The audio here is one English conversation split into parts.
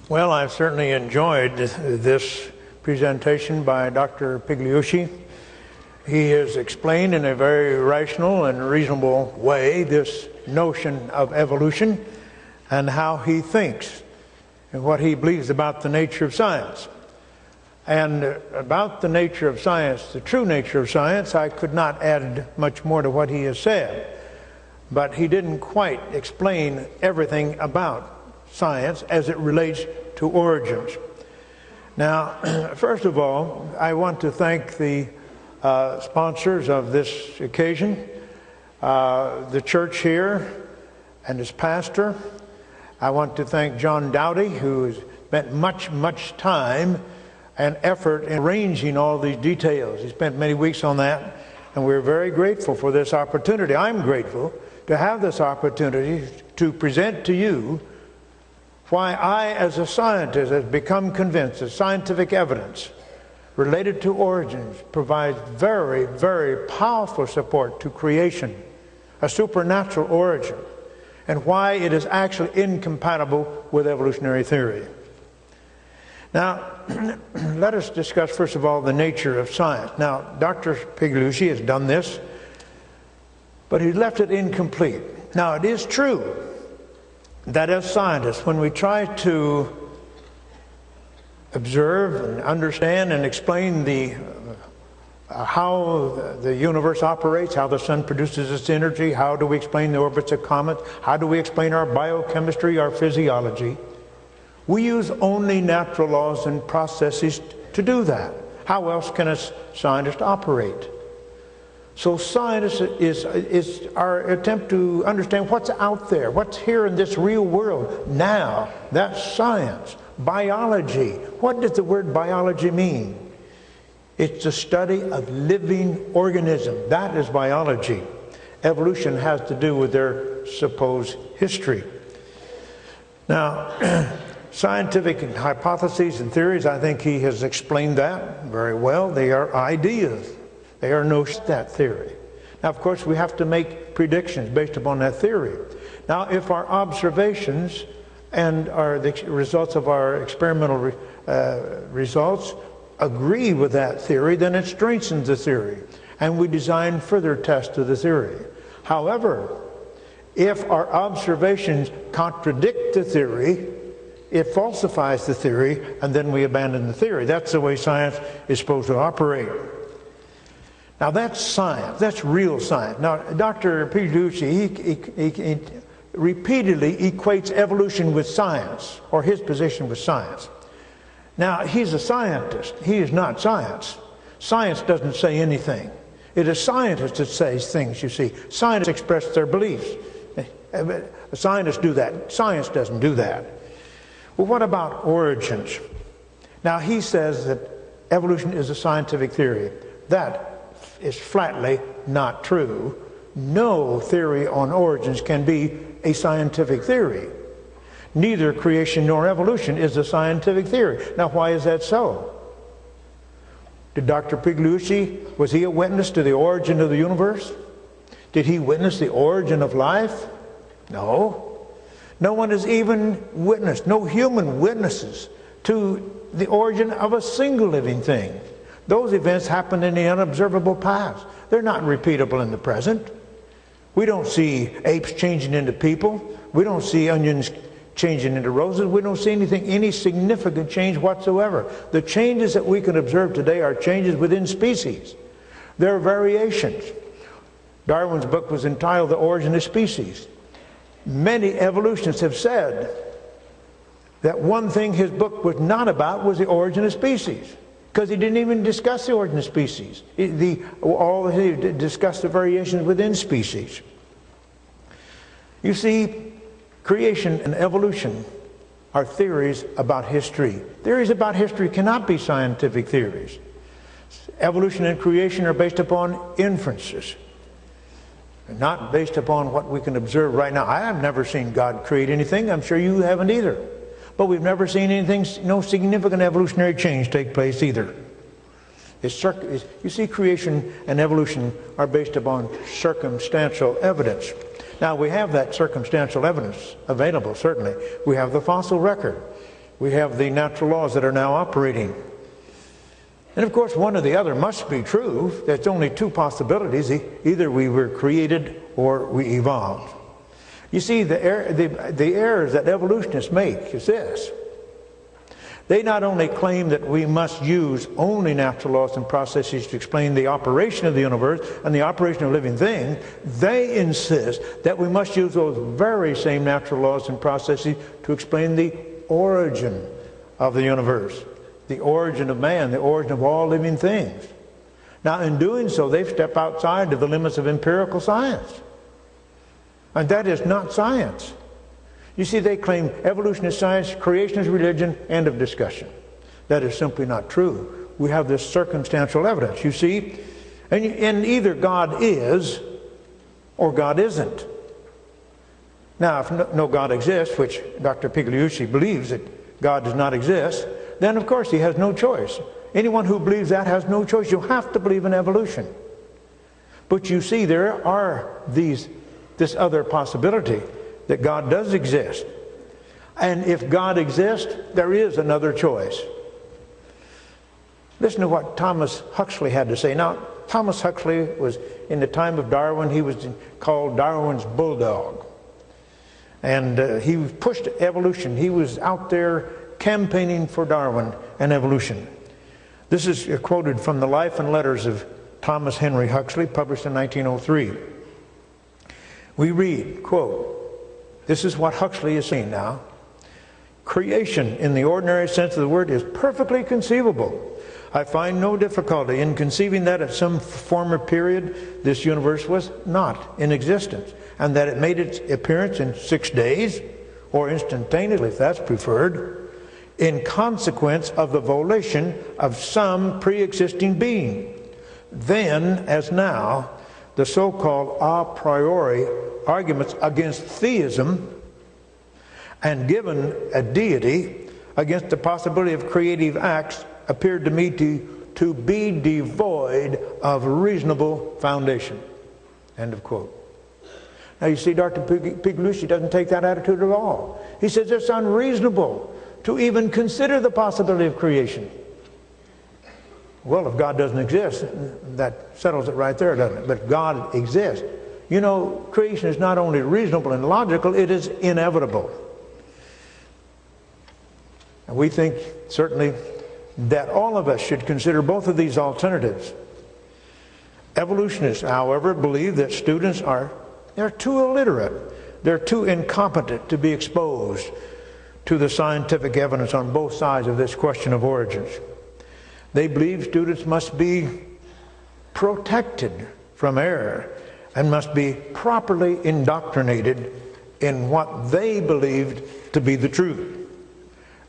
Well, I've certainly enjoyed this presentation by Dr. Pigliucci. He has explained in a very rational and reasonable way this notion of evolution and how he thinks and what he believes about the nature of science. And about the nature of science, the true nature of science, I could not add much more to what he has said. But he didn't quite explain everything about science as it relates to origins. Now, first of all, I want to thank the sponsors of this occasion, the church here and its pastor. I want to thank John Dowdy, who has spent much time and effort in arranging all these details. He spent many weeks on that, and we're very grateful for this opportunity. I'm grateful to have this opportunity to present to you why I, as a scientist, have become convinced that scientific evidence related to origins provides very powerful support to creation, a supernatural origin, and why it is actually incompatible with evolutionary theory. Now, let us discuss, first of all, the nature of science. Now, Dr. Pigliucci has done this, but he left it incomplete. Now, it is true that as scientists, when we try to observe and understand and explain how the universe operates, how the sun produces its energy, how do we explain the orbits of comets, how do we explain our biochemistry, our physiology, we use only natural laws and processes to do that. How else can a scientist operate? So science is our attempt to understand what's out there, what's here in this real world now. That's science. Biology. What does the word biology mean? It's the study of living organisms. That is biology. Evolution has to do with their supposed history. Now, scientific hypotheses and theories, I think he has explained that very well. They are ideas. They are no stat theory. Now, of course, we have to make predictions based upon that theory. Now, if our observations and the results of our experimental results agree with that theory, then it strengthens the theory, and we design further tests of the theory. However, if our observations contradict the theory, it falsifies the theory, and then we abandon the theory. That's the way science is supposed to operate. Now that's science, that's real science. Now Dr. Pigliucci, he repeatedly equates evolution with science, or his position with science. Now he's a scientist, he is not science. Science doesn't say anything. It is scientists that say things, you see. Scientists express their beliefs. Scientists do that, science doesn't do that. Well, what about origins? Now he says that evolution is a scientific theory. That is flatly not true. No theory on origins can be a scientific theory. Neither creation nor evolution is a scientific theory. Now, why is that so? Did Dr. Pigliucci, was he a witness to the origin of the universe? Did he witness the origin of life? No. No one has even witnessed, no human witnesses to the origin of a single living thing. Those events happened in the unobservable past. They're not repeatable in the present. We don't see apes changing into people. We don't see onions changing into roses. We don't see any significant change whatsoever. The changes that we can observe today are changes within species. There are variations. Darwin's book was entitled The Origin of Species. Many evolutionists have said that one thing his book was not about was the origin of species, because he didn't even discuss the origin of species. He discussed the variations within species. You see, creation and evolution are theories about history. Theories about history cannot be scientific theories. Evolution and creation are based upon inferences, not based upon what we can observe right now. I have never seen God create anything. I'm sure you haven't either. But we've never seen anything, no significant evolutionary change take place either. You see, creation and evolution are based upon circumstantial evidence. Now, we have that circumstantial evidence available, certainly. We have the fossil record. We have the natural laws that are now operating. And of course, one or the other must be true. There's only two possibilities. Either we were created or we evolved. You see, the errors that evolutionists make is this. They not only claim that we must use only natural laws and processes to explain the operation of the universe and the operation of living things, they insist that we must use those very same natural laws and processes to explain the origin of the universe, the origin of man, the origin of all living things. Now, in doing so, they've stepped outside of the limits of empirical science. And that is not science. You see, they claim evolution is science, creation is religion, end of discussion. That is simply not true. We have this circumstantial evidence, you see. And either God is or God isn't. Now, if no God exists, which Dr. Pigliucci believes that God does not exist, then of course he has no choice. Anyone who believes that has no choice. You have to believe in evolution. But you see, there are this other possibility that God does exist. And if God exists, there is another choice. Listen to what Thomas Huxley had to say. Now, Thomas Huxley was, in the time of Darwin, he was called Darwin's bulldog. And he pushed evolution. He was out there campaigning for Darwin and evolution. This is quoted from the Life and Letters of Thomas Henry Huxley, published in 1903. We read, quote, this is what Huxley is saying now. Creation, in the ordinary sense of the word, is perfectly conceivable. I find no difficulty in conceiving that at some former period this universe was not in existence, and that it made its appearance in 6 days, or instantaneously if that's preferred, in consequence of the volition of some pre-existing being. Then, as now, the so-called a priori arguments against theism and given a deity against the possibility of creative acts appeared to me to be devoid of reasonable foundation. End of quote. Now you see, Dr. Pigliucci doesn't take that attitude at all. He says it's unreasonable to even consider the possibility of creation. Well, if God doesn't exist, that settles it right there, doesn't it? But God exists. You know, creation is not only reasonable and logical, it is inevitable. And we think, certainly, that all of us should consider both of these alternatives. Evolutionists, however, believe that students they're too illiterate. They're too incompetent to be exposed to the scientific evidence on both sides of this question of origins. They believe students must be protected from error and must be properly indoctrinated in what they believed to be the truth.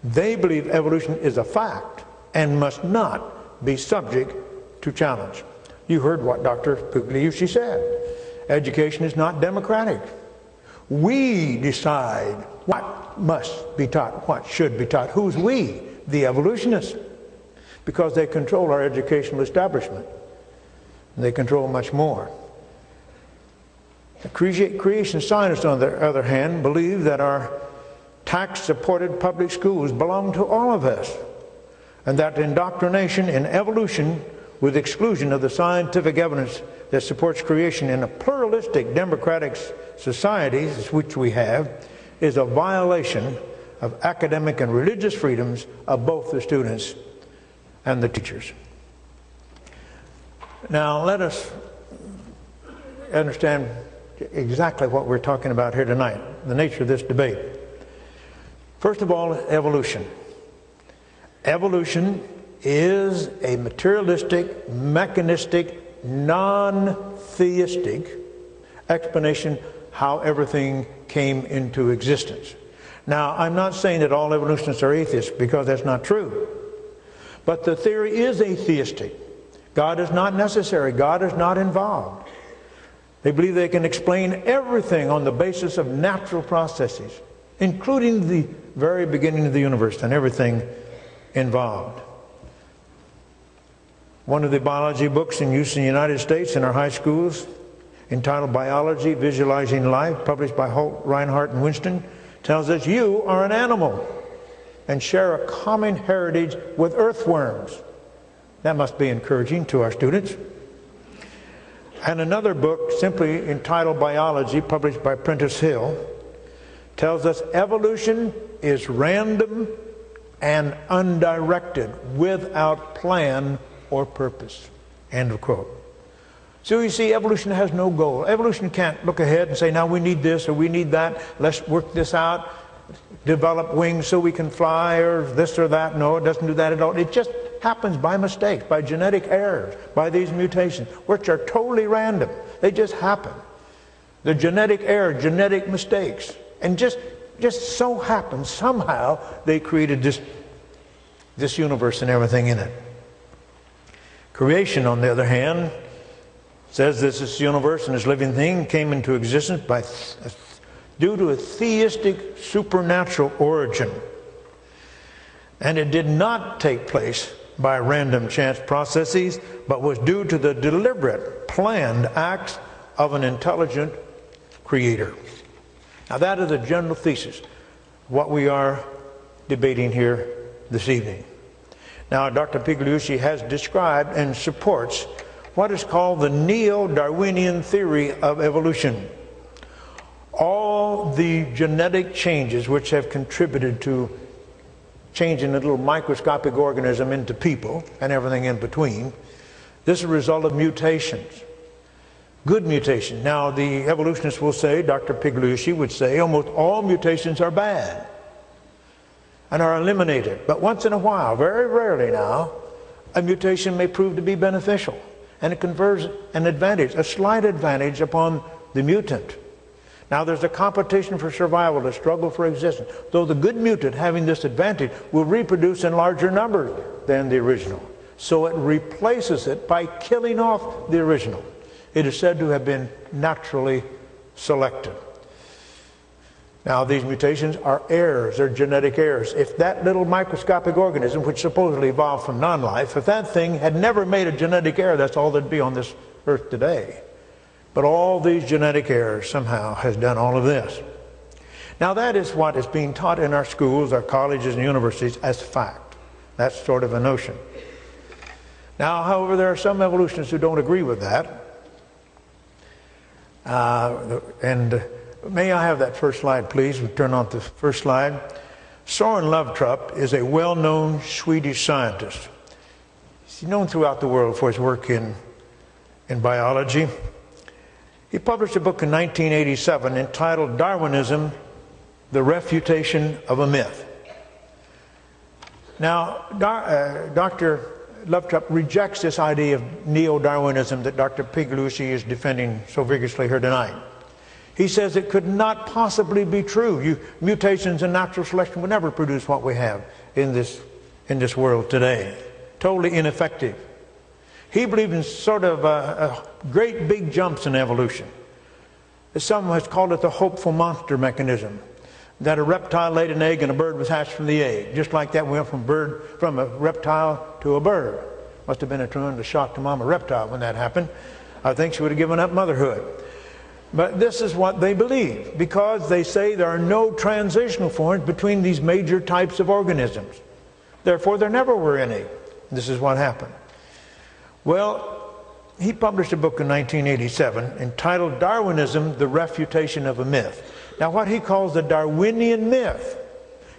They believe evolution is a fact and must not be subject to challenge. You heard what Dr. Pigliucci said. Education is not democratic. We decide what must be taught, what should be taught. Who's we? The evolutionists. Because they control our educational establishment. They control much more. The creation scientists, on the other hand, believe that our tax-supported public schools belong to all of us, and that indoctrination in evolution with exclusion of the scientific evidence that supports creation in a pluralistic democratic society, which we have, is a violation of academic and religious freedoms of both the students and the teachers. Now let us understand exactly what we're talking about here tonight, the nature of this debate. First of all, evolution. Evolution is a materialistic, mechanistic, non-theistic explanation how everything came into existence. Now, I'm not saying that all evolutionists are atheists, because that's not true. But the theory is atheistic. God is not necessary. God is not involved. They believe they can explain everything on the basis of natural processes, including the very beginning of the universe and everything involved. One of the biology books in use in the United States in our high schools, entitled Biology, Visualizing Life, published by Holt, Reinhardt, and Winston, tells us you are an animal. and share a common heritage with earthworms. That must be encouraging to our students. And another book, simply entitled Biology, published by Prentice Hill, tells us evolution is random and undirected, without plan or purpose. End of quote. So you see, evolution has no goal. Evolution can't look ahead and say, now we need this or we need that, let's work this out, develop wings so we can fly, or this or that. No, it doesn't do that at all. It just happens by mistakes, by genetic errors, by these mutations, which are totally random. They just happen. The genetic error, genetic mistakes. And just so happens, somehow, they created this universe and everything in it. Creation, on the other hand, says this universe and this living thing came into existence due to a theistic supernatural origin. And it did not take place by random chance processes, but was due to the deliberate, planned acts of an intelligent creator. Now that is a general thesis, what we are debating here this evening. Now Dr. Pigliucci has described and supports what is called the neo-Darwinian theory of evolution. All the genetic changes which have contributed to changing a little microscopic organism into people and everything in between, this is a result of mutations. Good mutation. Now the evolutionists will say, Dr. Pigliucci would say, almost all mutations are bad and are eliminated. But once in a while, very rarely now, a mutation may prove to be beneficial, and it confers an advantage, a slight advantage upon the mutant. Now there's a competition for survival, a struggle for existence. Though the good mutant, having this advantage, will reproduce in larger numbers than the original. So it replaces it by killing off the original. It is said to have been naturally selected. Now these mutations are errors, they're genetic errors. If that little microscopic organism, which supposedly evolved from non-life, if that thing had never made a genetic error, that's all there'd be on this earth today. But all these genetic errors somehow has done all of this. Now that is what is being taught in our schools, our colleges and universities as fact. That's sort of a notion. Now, however, there are some evolutionists who don't agree with that. May I have that first slide, please? We turn on to the first slide. Soren Lovetropp is a well-known Swedish scientist. He's known throughout the world for his work in biology. He published a book in 1987 entitled Darwinism, The Refutation of a Myth. Now, Dr. Lovetropp rejects this idea of neo-Darwinism that Dr. Pigliucci is defending so vigorously here tonight. He says it could not possibly be true. Mutations and natural selection would never produce what we have in this world today. Totally ineffective. He believed in sort of great big jumps in evolution. Some has called it the hopeful monster mechanism. That a reptile laid an egg and a bird was hatched from the egg. Just like that, we went from a reptile to a bird. Must have been a tremendous shock to Mama Reptile when that happened. I think she would have given up motherhood. But this is what they believe, because they say there are no transitional forms between these major types of organisms. Therefore, there never were any. This is what happened. Well, he published a book in 1987 entitled Darwinism, The Refutation of a Myth. Now, what he calls the Darwinian myth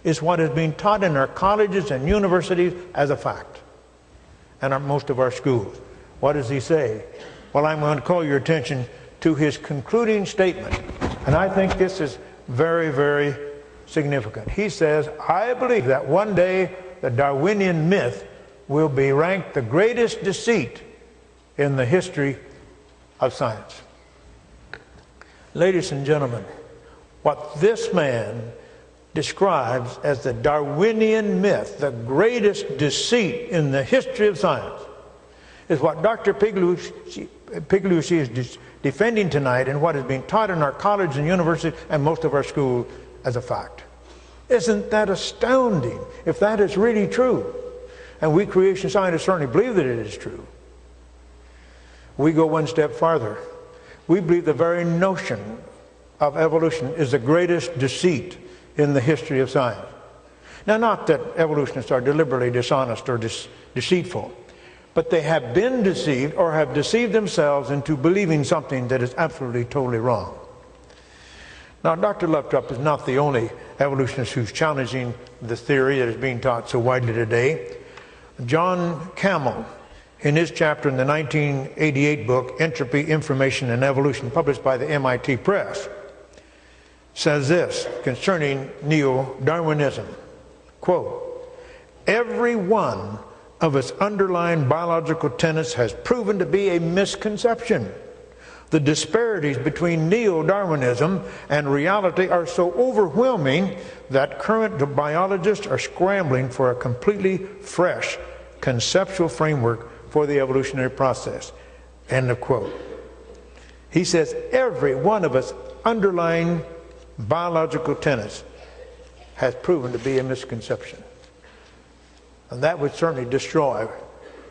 is what is being taught in our colleges and universities as a fact, and most of our schools. What does he say? Well, I'm going to call your attention to his concluding statement, and I think this is very, very significant. He says, I believe that one day the Darwinian myth will be ranked the greatest deceit in the history of science. Ladies and gentlemen, what this man describes as the Darwinian myth, the greatest deceit in the history of science, is what Dr. Pigliucci is defending tonight and what is being taught in our colleges and universities and most of our schools as a fact. Isn't that astounding if that is really true? And we creation scientists certainly believe that it is true. We go one step farther. We believe the very notion of evolution is the greatest deceit in the history of science. Now, not that evolutionists are deliberately dishonest or deceitful, but they have been deceived or have deceived themselves into believing something that is absolutely, totally wrong. Now, Dr. Luptrup is not the only evolutionist who's challenging the theory that is being taught so widely today. John Campbell, in his chapter in the 1988 book, Entropy, Information, and Evolution, published by the MIT Press, says this concerning neo-Darwinism, quote, "Every one of its underlying biological tenets has proven to be a misconception. The disparities between neo-Darwinism and reality are so overwhelming that current biologists are scrambling for a completely fresh conceptual framework for the evolutionary process." End of quote. He says every one of its underlying biological tenets has proven to be a misconception. And that would certainly destroy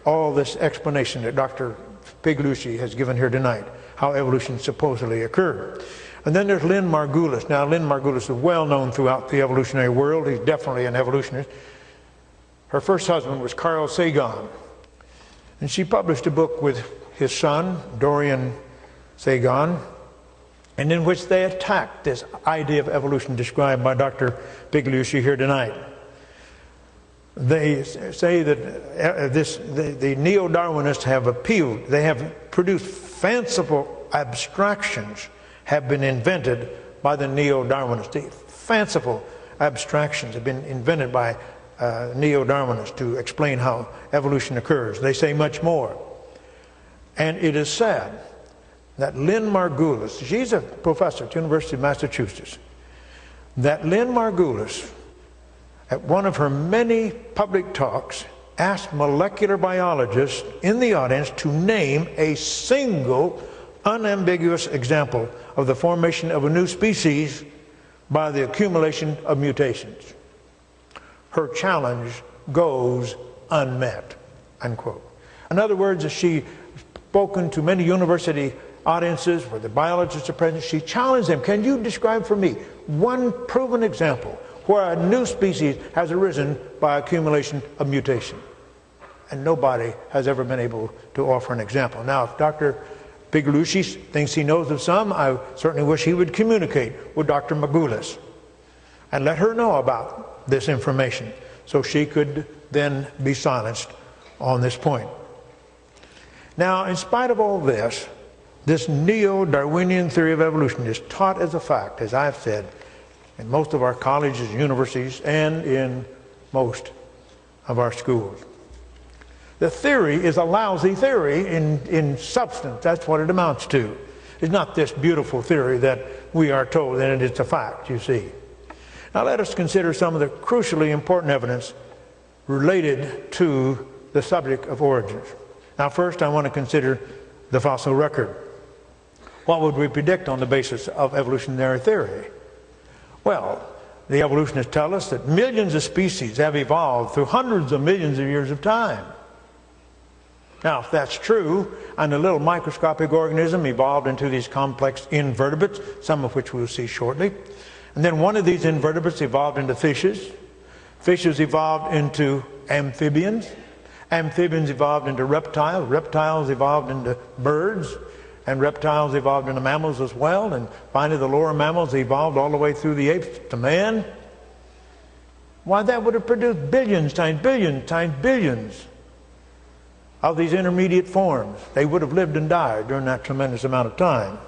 all this explanation that Dr. Pigliucci has given here tonight, how evolution supposedly occurred. And then there's Lynn Margulis. Now, Lynn Margulis is well known throughout the evolutionary world. He's definitely an evolutionist. Her first husband was Carl Sagan. And she published a book with his son, Dorian Sagan, and in which they attacked this idea of evolution described by Dr. Pigliucci here tonight. They say that the neo-Darwinists have appealed, they have produced fanciful abstractions have been invented by the neo-Darwinists. The fanciful abstractions have been invented by neo-Darwinists to explain how evolution occurs. They say much more. And it is sad that Lynn Margulis, she's a professor at the University of Massachusetts, that Lynn Margulis, at one of her many public talks, asked molecular biologists in the audience to name a single unambiguous example of the formation of a new species by the accumulation of mutations. Her challenge goes unmet, unquote. In other words, as she spoken to many university audiences where the biologists are present, she challenged them, can you describe for me one proven example where a new species has arisen by accumulation of mutation? And nobody has ever been able to offer an example. Now, if Dr. Pigliucci thinks he knows of some, I certainly wish he would communicate with Dr. Margulis and let her know about this information so she could then be silenced on this point. Now, in spite of all this, this neo-Darwinian theory of evolution is taught as a fact, as I've said, in most of our colleges and universities and in most of our schools. The theory is a lousy theory in substance. That's what it amounts to. It's not this beautiful theory that we are told, and it's a fact, you see. Now let us consider some of the crucially important evidence related to the subject of origins. Now first I want to consider the fossil record. What would we predict on the basis of evolutionary theory? Well, the evolutionists tell us that millions of species have evolved through hundreds of millions of years of time. Now, if that's true, and a little microscopic organism evolved into these complex invertebrates, some of which we'll see shortly, and then one of these invertebrates evolved into fishes, fishes evolved into amphibians, amphibians evolved into reptiles, reptiles evolved into birds, and reptiles evolved into mammals as well, and finally the lower mammals evolved all the way through the apes to man. Why, that would have produced billions times billions times billions of these intermediate forms. They would have lived and died during that tremendous amount of time.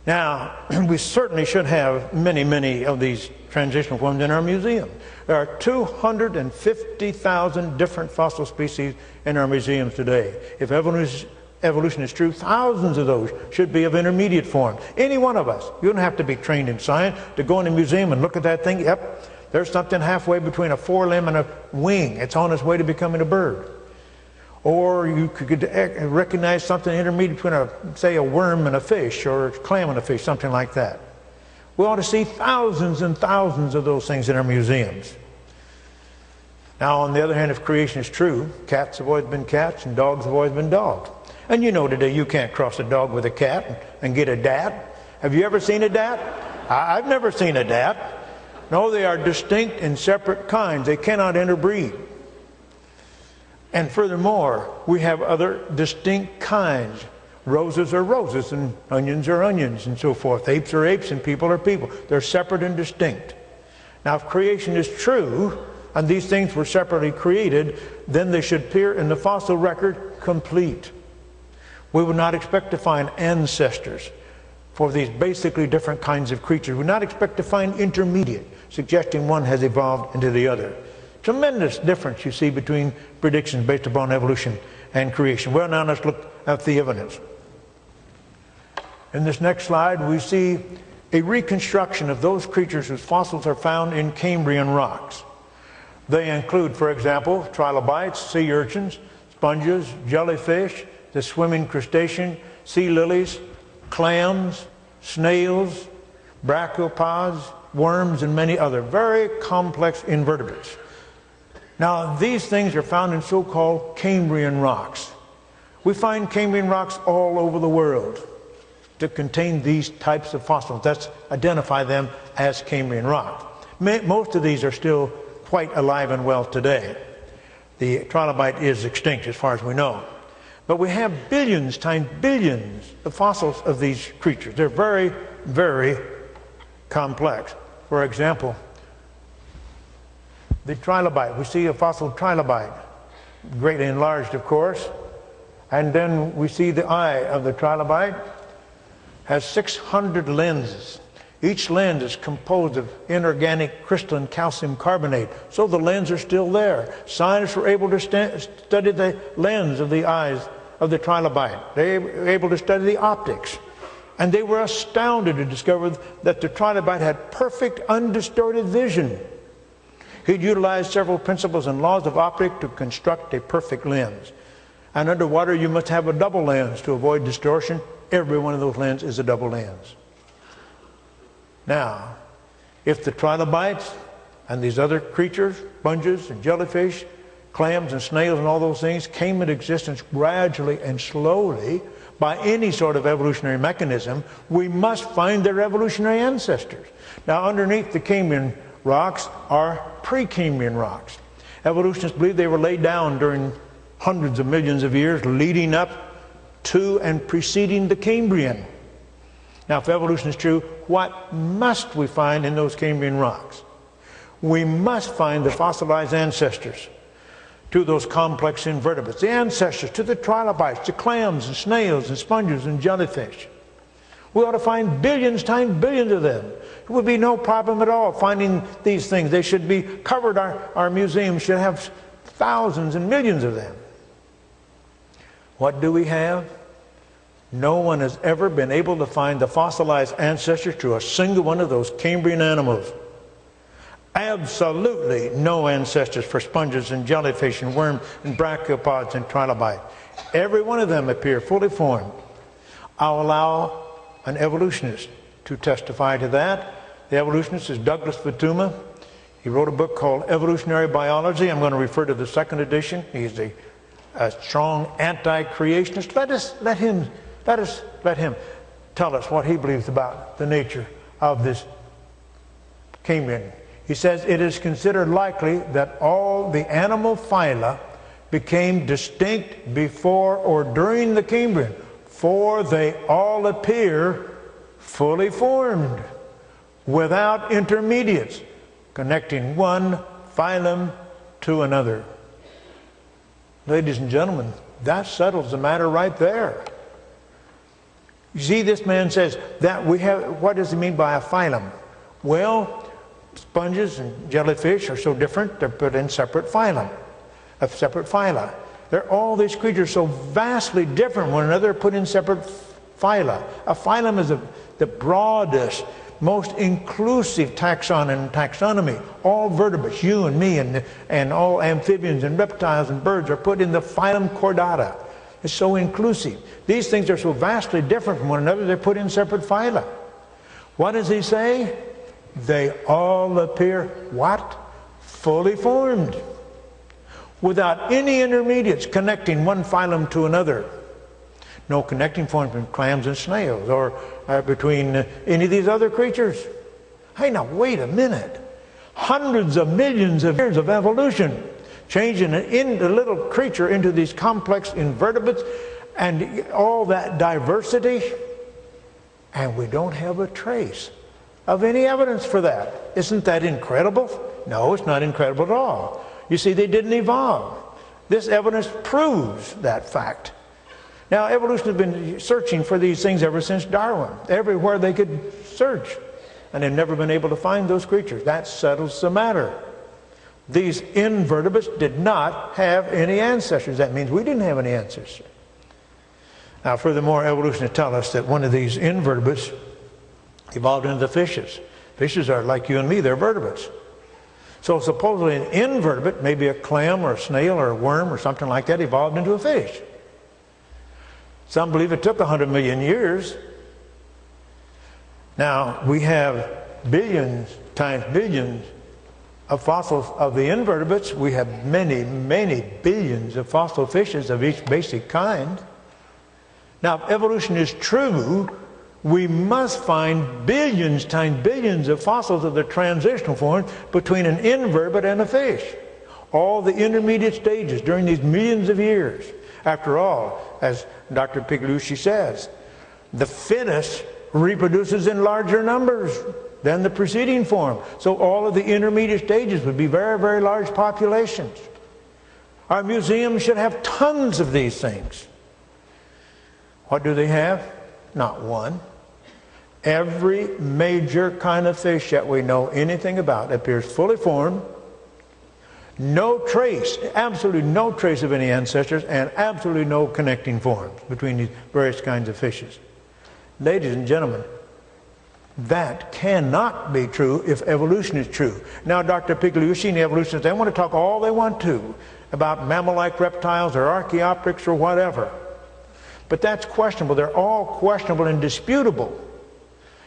Now, we certainly should have many, many of these transitional forms in our museum. There are 250,000 different fossil species in our museums today. If evolution is true, thousands of those should be of intermediate form. Any one of us. You don't have to be trained in science to go in a museum and look at that thing. Yep, there's something halfway between a forelimb and a wing. It's on its way to becoming a bird. Or you could recognize something intermediate between, say, a worm and a fish, or a clam and a fish, something like that. We ought to see thousands and thousands of those things in our museums. Now, on the other hand, if creation is true, cats have always been cats and dogs have always been dogs. And you know today you can't cross a dog with a cat and get a dat. Have you ever seen a dat? I've never seen a dat. No, they are distinct and separate kinds. They cannot interbreed. And furthermore, we have other distinct kinds. Roses are roses, and onions are onions, and so forth. Apes are apes, and people are people. They're separate and distinct. Now, if creation is true, and these things were separately created, then they should appear in the fossil record complete. We would not expect to find ancestors for these basically different kinds of creatures. We would not expect to find intermediate, suggesting one has evolved into the other. Tremendous difference you see between predictions based upon evolution and creation. Well, now let's look at the evidence. In this next slide, we see a reconstruction of those creatures whose fossils are found in Cambrian rocks. They include, for example, trilobites, sea urchins, sponges, jellyfish, the swimming crustacean, sea lilies, clams, snails, brachiopods, worms, and many other very complex invertebrates. Now, these things are found in so-called Cambrian rocks. We find Cambrian rocks all over the world to contain these types of fossils. Let's identify them as Cambrian rock. Most of these are still quite alive and well today. The trilobite is extinct as far as we know. But we have billions times billions of fossils of these creatures. They're very, very complex. For example, the trilobite. We see a fossil trilobite, greatly enlarged, of course. And then we see the eye of the trilobite has 600 lenses. Each lens is composed of inorganic crystalline calcium carbonate, so the lenses are still there. Scientists were able to study the lens of the eyes of the trilobite. They were able to study the optics. And they were astounded to discover that the trilobite had perfect, undistorted vision. He'd utilized several principles and laws of optics to construct a perfect lens. And underwater, you must have a double lens to avoid distortion. Every one of those lenses is a double lens. Now, if the trilobites and these other creatures, sponges and jellyfish, clams and snails and all those things came into existence gradually and slowly by any sort of evolutionary mechanism, we must find their evolutionary ancestors. Now, underneath the Cambrian rocks are Precambrian rocks. Evolutionists believe they were laid down during hundreds of millions of years leading up to and preceding the Cambrian. Now, if evolution is true, what must we find in those Cambrian rocks? We must find the fossilized ancestors to those complex invertebrates, the ancestors to the trilobites, to clams and snails and sponges and jellyfish. We ought to find billions times billions of them. It would be no problem at all finding these things. They should be covered. Our museums should have thousands and millions of them. What do we have? No one has ever been able to find the fossilized ancestors to a single one of those Cambrian animals. Absolutely no ancestors for sponges and jellyfish and worms and brachiopods and trilobites. Every one of them appear fully formed. I'll allow an evolutionist to testify to that. The evolutionist is Douglas Fatuma. He wrote a book called Evolutionary Biology. I'm going to refer to the second edition. He's a strong anti-creationist. Let him tell us what he believes about the nature of this Cambrian. He says it is considered likely that all the animal phyla became distinct before or during the Cambrian, for they all appear fully formed, without intermediates, connecting one phylum to another. Ladies and gentlemen, that settles the matter right there. You see, this man says that we have, what does he mean by a phylum? Well, sponges and jellyfish are so different, they're put in separate phyla. They're all these creatures so vastly different from one another, put in separate phyla. A phylum is the broadest, most inclusive taxon and taxonomy. All vertebrates, you and me, and all amphibians and reptiles and birds are put in the phylum Chordata. It's so inclusive. These things are so vastly different from one another, they're put in separate phyla. What does he say? They all appear, what? Fully formed, without any intermediates connecting one phylum to another. No connecting point between clams and snails, or between any of these other creatures. Hey, now wait a minute. hundreds of millions of years of evolution, changing a little creature into these complex invertebrates and all that diversity, and we don't have a trace of any evidence for that. Isn't that incredible? No, it's not incredible at all. You see, they didn't evolve. This evidence proves that fact. Now, evolution has been searching for these things ever since Darwin, everywhere they could search, and they've never been able to find those creatures. That settles the matter. These invertebrates did not have any ancestors. That means we didn't have any ancestors. Now, furthermore, evolutionists tell us that one of these invertebrates evolved into the fishes. Fishes are like you and me, they're vertebrates. So supposedly an invertebrate, maybe a clam or a snail or a worm or something like that, evolved into a fish. Some believe it took 100 million years. Now, we have billions times billions of fossils of the invertebrates. We have many, many billions of fossil fishes of each basic kind. Now, if evolution is true, we must find billions times billions of fossils of the transitional form between an invertebrate and a fish. All the intermediate stages during these millions of years. After all, as Dr. Pigliucci says, the fittest reproduces in larger numbers than the preceding form. So all of the intermediate stages would be very, very large populations. Our museum should have tons of these things. What do they have? Not one. Every major kind of fish that we know anything about appears fully formed. No trace, absolutely no trace of any ancestors, and absolutely no connecting forms between these various kinds of fishes. Ladies and gentlemen, that cannot be true if evolution is true. Now, Dr. Pigliucci and the evolutionists, they want to talk all they want to about mammal-like reptiles or Archaeopteryx or whatever. But that's questionable. They're all questionable and disputable.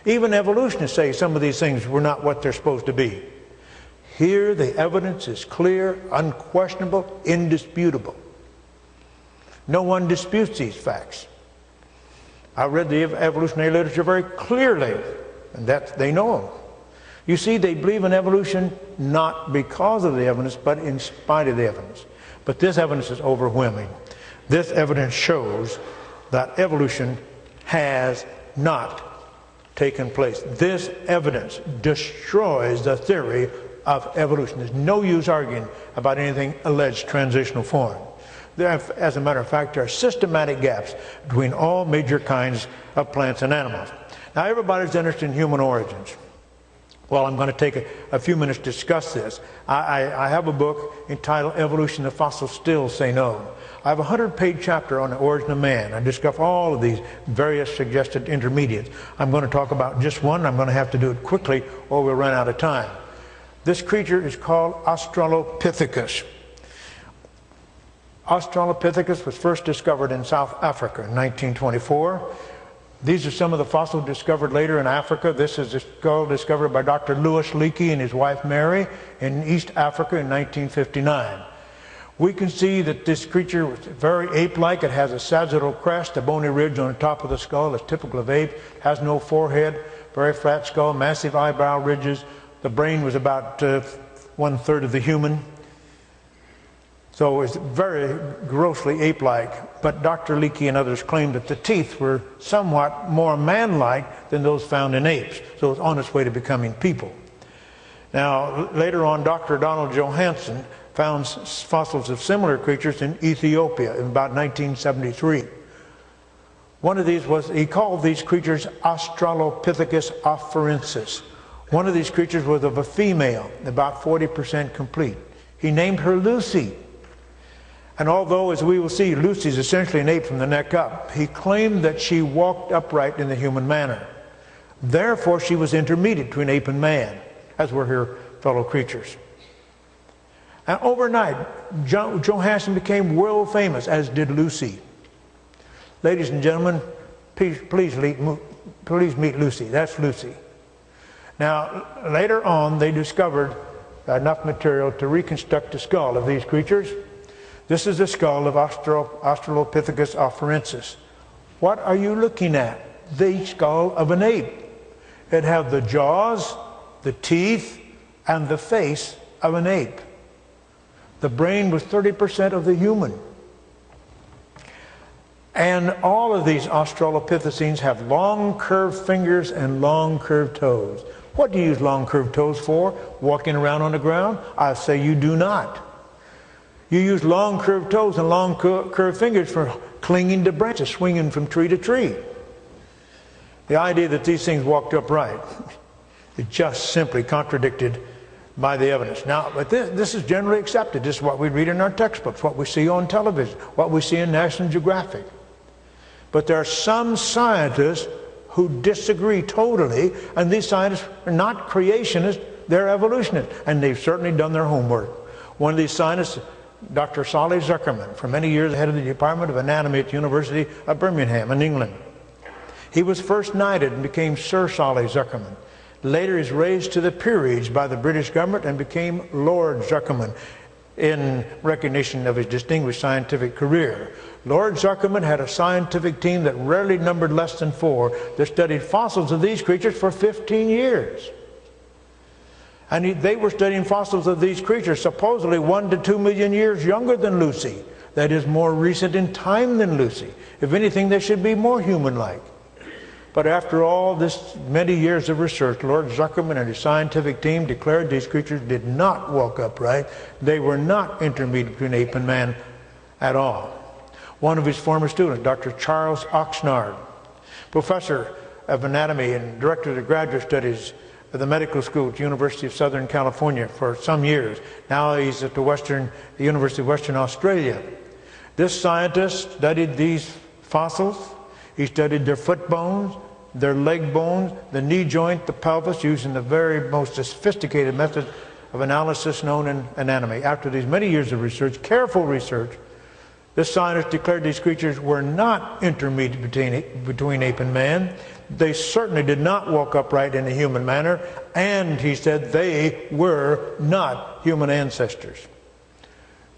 Even evolutionists say some of these things were not what they're supposed to be. Here, the evidence is clear, unquestionable, indisputable. No one disputes these facts. I read the evolutionary literature very clearly, and they know them. You see, they believe in evolution not because of the evidence, but in spite of the evidence. But this evidence is overwhelming. This evidence shows that evolution has not taken place. This evidence destroys the theory of evolution. There's no use arguing about anything alleged transitional form. As a matter of fact, there are systematic gaps between all major kinds of plants and animals. Now, everybody's interested in human origins. Well, I'm going to take a few minutes to discuss this. I have a book entitled Evolution: The Fossils Still Say No. I have a 100-page chapter on the origin of man. I discuss all of these various suggested intermediates. I'm going to talk about just one. I'm going to have to do it quickly or we'll run out of time. This creature is called Australopithecus. Australopithecus was first discovered in South Africa in 1924. These are some of the fossils discovered later in Africa. This is a skull discovered by Dr. Louis Leakey and his wife Mary in East Africa in 1959. We can see that this creature was very ape-like. It has a sagittal crest, a bony ridge on the top of the skull. It's typical of ape. It has no forehead, very flat skull, massive eyebrow ridges. The brain was about 1/3 of the human. So it's very grossly ape-like. But Dr. Leakey and others claimed that the teeth were somewhat more man-like than those found in apes. So it's on its way to becoming people. Now, later on, Dr. Donald Johanson found fossils of similar creatures in Ethiopia in about 1973. One of these was, he called these creatures Australopithecus afarensis. One of these creatures was of a female, about 40% complete. He named her Lucy. And although, as we will see, Lucy is essentially an ape from the neck up, he claimed that she walked upright in the human manner. Therefore, she was intermediate between ape and man, as were her fellow creatures. And overnight, Johanson became world famous, as did Lucy. Ladies and gentlemen, please meet Lucy. That's Lucy. Now, later on, they discovered enough material to reconstruct the skull of these creatures. This is the skull of Australopithecus afarensis. What are you looking at? The skull of an ape. It had the jaws, the teeth, and the face of an ape. The brain was 30% of the human. And all of these Australopithecines have long curved fingers and long curved toes. What do you use long curved toes for? Walking around on the ground? I say you do not. You use long curved toes and long curved fingers for clinging to branches, swinging from tree to tree. The idea that these things walked upright is just simply contradicted by the evidence. Now, but this is generally accepted. This is what we read in our textbooks, what we see on television, what we see in National Geographic. But there are some scientists who disagree totally, and these scientists are not creationists, they're evolutionists, and they've certainly done their homework. One of these scientists, Dr. Solly Zuckerman, for many years head of the Department of Anatomy at the University of Birmingham in England. He was first knighted and became Sir Solly Zuckerman. Later he's raised to the peerage by the British government and became Lord Zuckerman in recognition of his distinguished scientific career. Lord Zuckerman had a scientific team that rarely numbered less than 4 that studied fossils of these creatures for 15 years. And they were studying fossils of these creatures supposedly 1 to 2 million years younger than Lucy. That is, more recent in time than Lucy. If anything, they should be more human-like. But after all this many years of research, Lord Zuckerman and his scientific team declared these creatures did not walk upright. They were not intermediate between ape and man at all. One of his former students, Dr. Charles Oxnard, professor of anatomy and director of the graduate studies at the medical school at the University of Southern California for some years. Now he's at the University of Western Australia. This scientist studied these fossils. He studied their foot bones, their leg bones, the knee joint, the pelvis, using the very most sophisticated method of analysis known in anatomy. After these many years of research, careful research, this scientist declared these creatures were not intermediate between ape and man. They certainly did not walk upright in a human manner, and he said they were not human ancestors.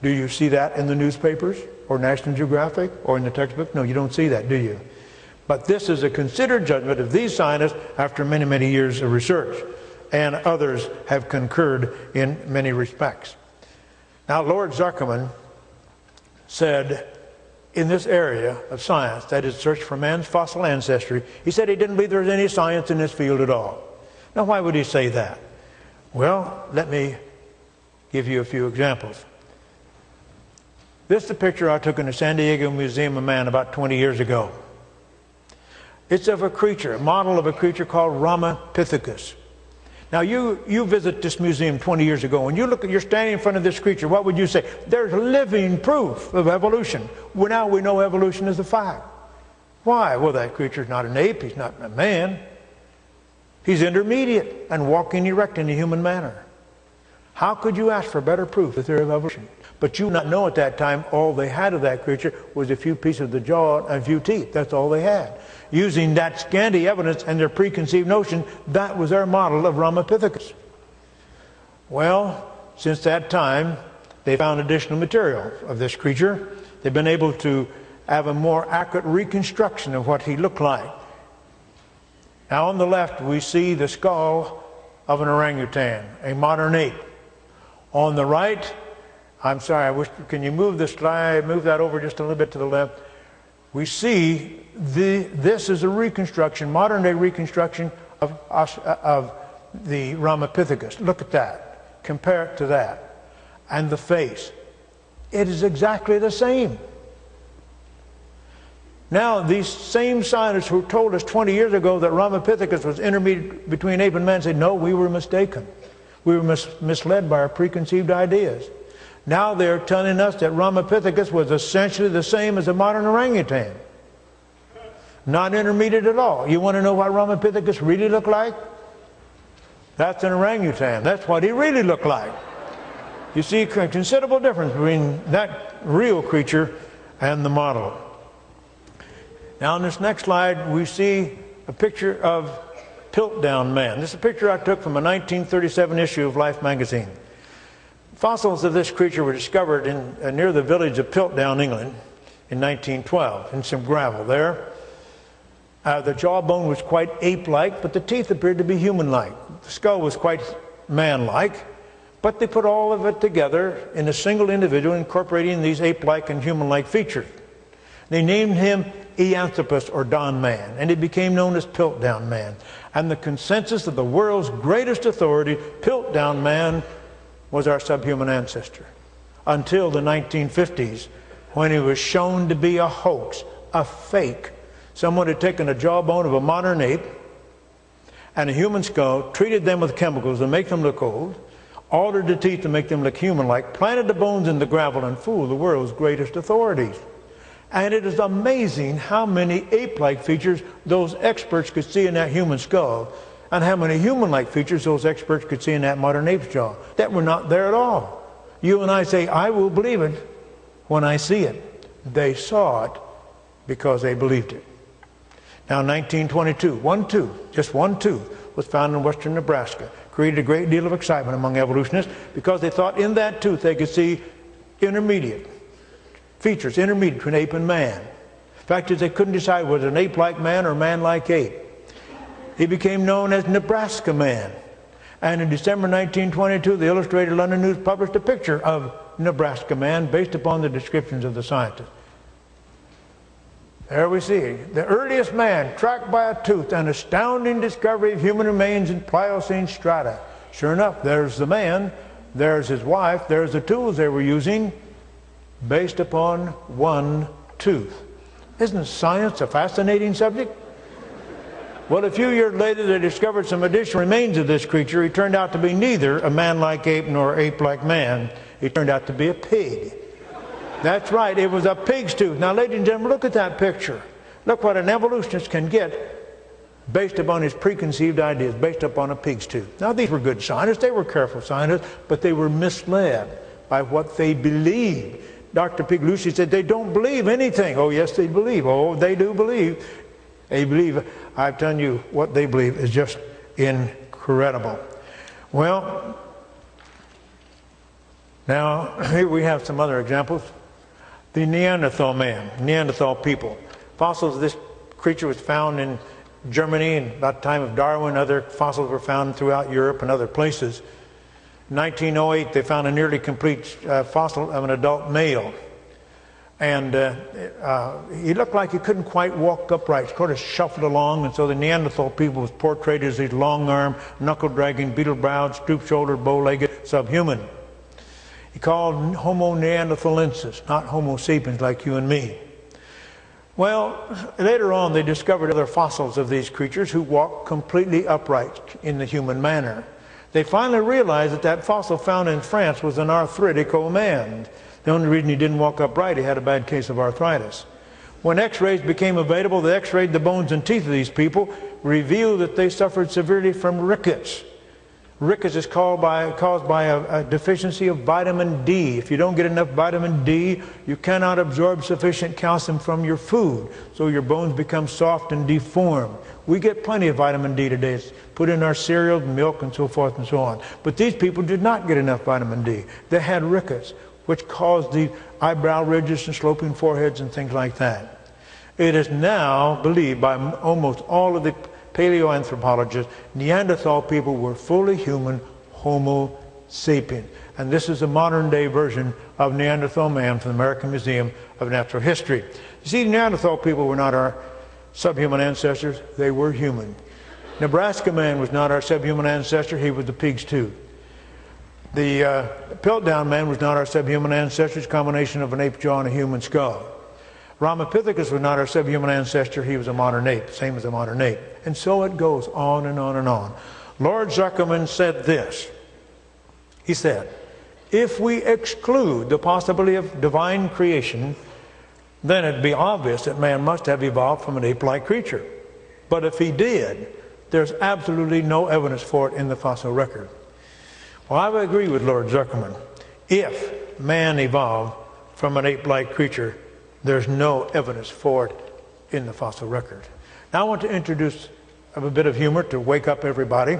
Do you see that in the newspapers or National Geographic or in the textbook? No, you don't see that, do you? But this is a considered judgment of these scientists after many, many years of research, and others have concurred in many respects. Now, Lord Zuckerman said in this area of science, that is search for man's fossil ancestry, he said he didn't believe there was any science in this field at all. Now, why would he say that? Well, let me give you a few examples. This is a picture I took in the San Diego Museum of Man about 20 years ago. It's of a creature, a model of a creature called Ramapithecus. Now you visit this museum 20 years ago and you're standing in front of this creature, what would you say? There's living proof of evolution. Well, now we know evolution is a fact. Why? Well, that creature's not an ape, he's not a man. He's intermediate and walking erect in a human manner. How could you ask for better proof of the theory of evolution? But you not know at that time all they had of that creature was a few pieces of the jaw and a few teeth. That's all they had. Using that scanty evidence and their preconceived notion, that was their model of Ramapithecus. Well, since that time, they found additional material of this creature. They've been able to have a more accurate reconstruction of what he looked like. Now on the left, we see the skull of an orangutan, a modern ape. On the right, I'm sorry, can you move the slide, move that over just a little bit to the left? We see this is a reconstruction, modern day reconstruction of the Ramapithecus. Look at that. Compare it to that. And the face. It is exactly the same. Now, these same scientists who told us 20 years ago that Ramapithecus was intermediate between ape and man say, no, we were mistaken. We were misled by our preconceived ideas. Now they're telling us that Ramapithecus was essentially the same as a modern orangutan. Not intermediate at all. You want to know what Ramapithecus really looked like? That's an orangutan. That's what he really looked like. You see a considerable difference between that real creature and the model. Now on this next slide we see a picture of Piltdown Man. This is a picture I took from a 1937 issue of Life magazine. Fossils of this creature were discovered near the village of Piltdown, England in 1912 in some gravel there. The jawbone was quite ape-like, but the teeth appeared to be human-like. The skull was quite man-like, but they put all of it together in a single individual, incorporating these ape-like and human-like features. They named him Eanthropus, or Don Man, and he became known as Piltdown Man. And the consensus of the world's greatest authority, Piltdown Man, was our subhuman ancestor, until the 1950s, when he was shown to be a hoax, a fake. Someone had taken a jawbone of a modern ape and a human skull, treated them with chemicals to make them look old, altered the teeth to make them look human-like, planted the bones in the gravel, and fooled the world's greatest authorities. And it is amazing how many ape-like features those experts could see in that human skull, and how many human-like features those experts could see in that modern ape's jaw that were not there at all. You and I say, I will believe it when I see it. They saw it because they believed it. Now, 1922, just one tooth was found in western Nebraska. Created a great deal of excitement among evolutionists because they thought in that tooth they could see intermediate features, intermediate between ape and man. The fact is, they couldn't decide whether an ape-like man or man-like ape. He became known as Nebraska Man. And in December 1922, the Illustrated London News published a picture of Nebraska Man based upon the descriptions of the scientists. There we see the earliest man tracked by a tooth, an astounding discovery of human remains in Pliocene strata. Sure enough, there's the man, there's his wife, there's the tools they were using based upon one tooth. Isn't science a fascinating subject? Well, a few years later, they discovered some additional remains of this creature. He turned out to be neither a man-like ape nor ape-like man. He turned out to be a pig. That's right, it was a pig's tooth. Now, ladies and gentlemen, look at that picture. Look what an evolutionist can get based upon his preconceived ideas, based upon a pig's tooth. Now, these were good scientists. They were careful scientists, but they were misled by what they believed. Dr. Pigliucci said they don't believe anything. Oh, yes, they believe. Oh, they do believe. They believe. I'm telling you, what they believe is just incredible. Well, now, here we have some other examples. The Neanderthal man, Neanderthal people. Fossils of this creature was found in Germany in about the time of Darwin. Other fossils were found throughout Europe and other places. In 1908, they found a nearly complete fossil of an adult male. And he looked like he couldn't quite walk upright. He sort of shuffled along, and so the Neanderthal people was portrayed as these long-armed, knuckle-dragging, beetle-browed, stoop-shouldered, bow-legged subhuman. He called Homo neanderthalensis, not Homo sapiens like you and me. Well, later on they discovered other fossils of these creatures who walked completely upright in the human manner. They finally realized that that fossil found in France was an arthritic old man. The only reason he didn't walk upright, he had a bad case of arthritis. When x-rays became available, they x-rayed the bones and teeth of these people, revealed that they suffered severely from rickets. Rickets is caused by a deficiency of vitamin D. If you don't get enough vitamin D, you cannot absorb sufficient calcium from your food, so your bones become soft and deformed. We get plenty of vitamin D today. It's put in our cereal, milk, and so forth and so on. But these people did not get enough vitamin D. They had rickets, which caused the eyebrow ridges and sloping foreheads and things like that. It is now believed by almost all of the paleoanthropologists, Neanderthal people were fully human, Homo sapiens. And this is a modern day version of Neanderthal man from the American Museum of Natural History. You see, Neanderthal people were not our subhuman ancestors, they were human. Nebraska man was not our subhuman ancestor, he was the pig's tooth. The Piltdown man was not our subhuman ancestor, it's a combination of an ape jaw and a human skull. Ramapithecus was not our subhuman ancestor, he was a modern ape, same as a modern ape. And so it goes on and on and on. Lord Zuckerman said this. He said, if we exclude the possibility of divine creation, then it'd be obvious that man must have evolved from an ape-like creature. But if he did, there's absolutely no evidence for it in the fossil record. Well, I would agree with Lord Zuckerman. If man evolved from an ape-like creature, there's no evidence for it in the fossil record. Now I want to introduce a bit of humor to wake up everybody.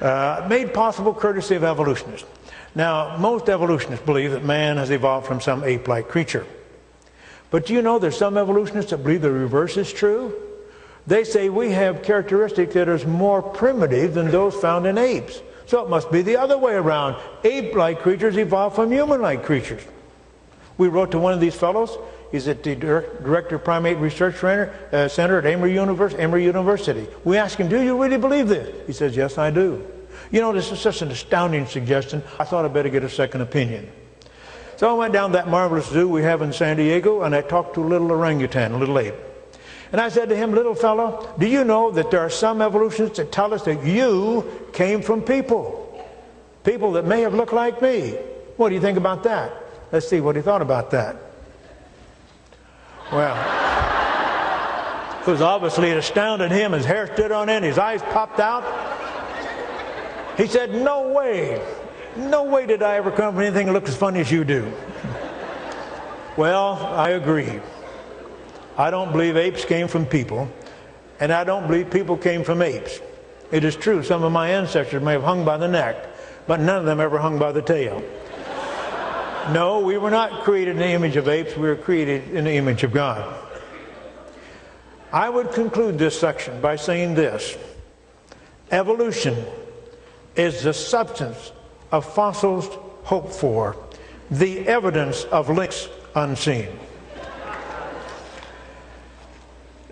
Made possible courtesy of evolutionists. Now, most evolutionists believe that man has evolved from some ape-like creature. But do you know there's some evolutionists that believe the reverse is true? They say we have characteristics that are more primitive than those found in apes. So it must be the other way around. Ape-like creatures evolved from human-like creatures. We wrote to one of these fellows. He's at the Director of Primate Research Center at Emory University. We asked him, do you really believe this? He says, yes, I do. You know, this is such an astounding suggestion. I thought I'd better get a second opinion. So I went down to that marvelous zoo we have in San Diego, and I talked to a little orangutan, a little ape. And I said to him, little fellow, do you know that there are some evolutionists that tell us that you came from people? People that may have looked like me. What do you think about that? Let's see what he thought about that. Well, it was obviously it astounded him. His hair stood on end, his eyes popped out. He said, no way did I ever come from anything that looks as funny as you do. Well, I agree. I don't believe apes came from people, and I don't believe people came from apes. It is true, some of my ancestors may have hung by the neck, but none of them ever hung by the tail. No, we were not created in the image of apes, we were created in the image of God. I would conclude this section by saying this: evolution is the substance of fossils hoped for, the evidence of links unseen.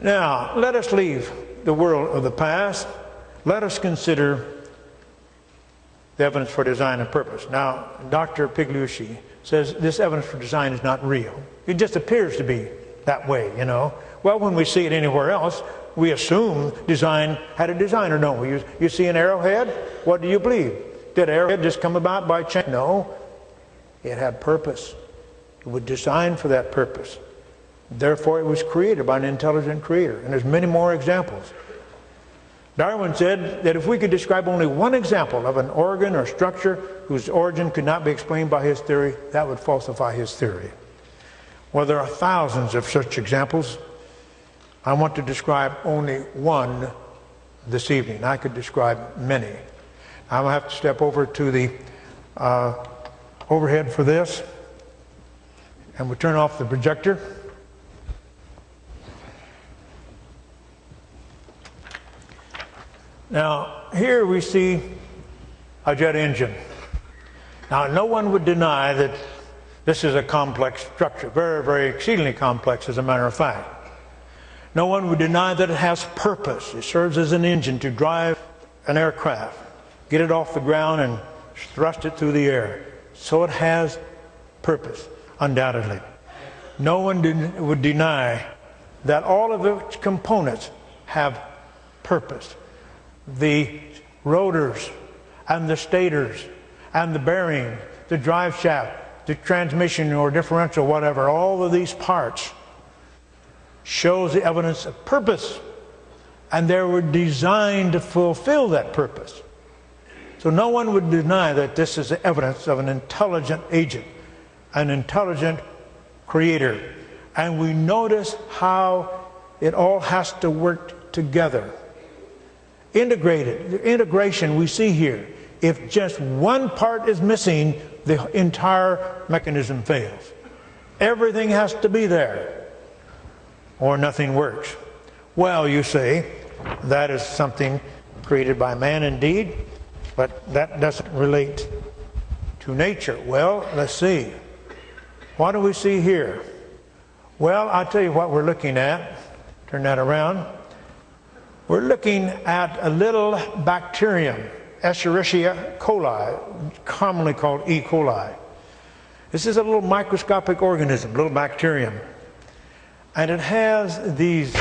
Now, let us leave the world of the past. Let us consider the evidence for design and purpose. Now, Dr. Pigliucci says this evidence for design is not real. It just appears to be that way, you know. Well, when we see it anywhere else, we assume design had a designer, don't we? You see an arrowhead, what do you believe? Did arrowhead just come about by chance? No, it had purpose. It was designed for that purpose. Therefore, it was created by an intelligent creator. And there's many more examples. Darwin said that if we could describe only one example of an organ or structure whose origin could not be explained by his theory, that would falsify his theory. Well, there are thousands of such examples. I want to describe only one this evening. I could describe many. I'm going to have to step over to the overhead for this, and we'll turn off the projector. Now, here we see a jet engine. Now, no one would deny that this is a complex structure, very, very exceedingly complex, as a matter of fact. No one would deny that it has purpose. It serves as an engine to drive an aircraft, get it off the ground and thrust it through the air. So it has purpose, undoubtedly. No one would deny that all of its components have purpose. The rotors and the stators and the bearing, the drive shaft, the transmission or differential, whatever, all of these parts shows the evidence of purpose, and they were designed to fulfill that purpose. So no one would deny that this is the evidence of an intelligent agent, an intelligent creator. And we notice how it all has to work together. Integrated, the integration we see here. If just one part is missing, the entire mechanism fails. Everything has to be there, or nothing works. Well, you say, that is something created by man indeed, but that doesn't relate to nature. Well, let's see. What do we see here? Well, I'll tell you what we're looking at. Turn that around. We're looking at a little bacterium, Escherichia coli, commonly called E. coli. This is a little microscopic organism, little bacterium. And it has these,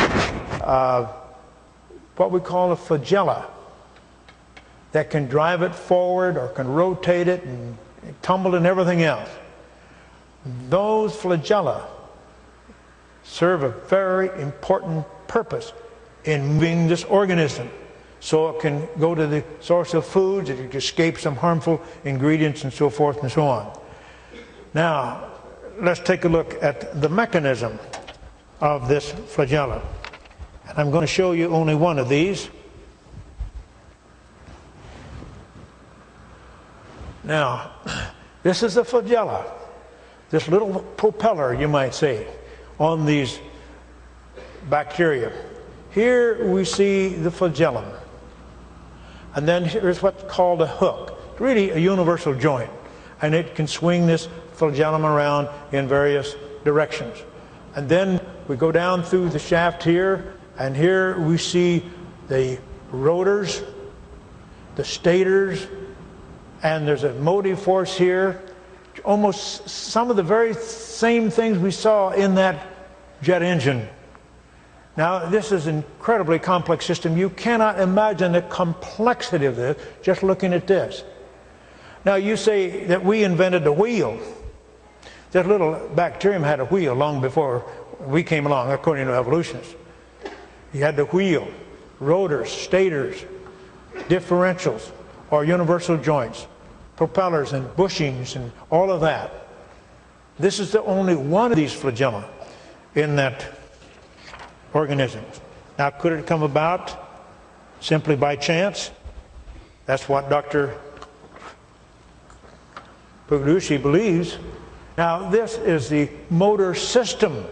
what we call a flagella, that can drive it forward or can rotate it and tumble and everything else. Those flagella serve a very important purpose in moving this organism, so it can go to the source of foods, it can escape some harmful ingredients and so forth and so on. Now, let's take a look at the mechanism of this flagella. And I'm going to show you only one of these. Now, this is the flagella, this little propeller, you might say, on these bacteria. Here we see the flagellum. And then here's what's called a hook. It's really a universal joint. And it can swing this flagellum around in various directions. And then we go down through the shaft here, and here we see the rotors, the stators, and there's a motive force here. Almost some of the very same things we saw in that jet engine. Now, this is an incredibly complex system. You cannot imagine the complexity of this just looking at this. Now, you say that we invented the wheel. This little bacterium had a wheel long before we came along, according to evolutionists. You had the wheel, rotors, stators, differentials, or universal joints, propellers and bushings and all of that. This is the only one of these flagella in that organism. Now, could it come about simply by chance? That's what Dr. Pigliucci believes. Now, this is the motor system